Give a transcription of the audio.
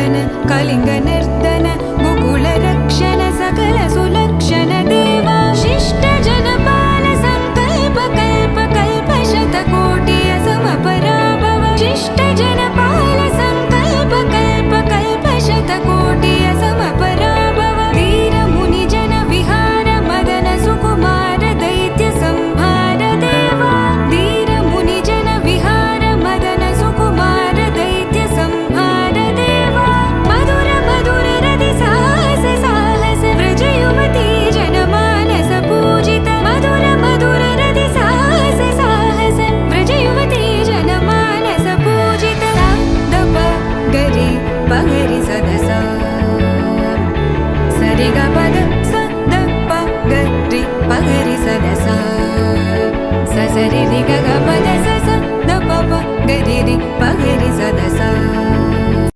वन्दन कलिंग निर्दन गोकुल रक्षण सकल सुलक्षण देवा शिष्ट जनपाल संकल्प कल्प कल्प शतकोटि असमपराभव शिष्ट जनपाल संकल्प कल्प कल्प शतकोटि असमपराभव वीर मुनि जन विहार मदन सुकुमार दैत्य संहार देवा वीर मुनि जन विहार मदन सुकुमार दैत्य संहार देवा मधुर मधुर रति साहस साहस व्रज युवती जनमानस पूजित मधुर मधुर रति साहस साहस व्रज युवती जनमानस पूजित दप गरि पगरि सदसा सरि ग पद स द प गरि पगरि सदसा स सरि रि ग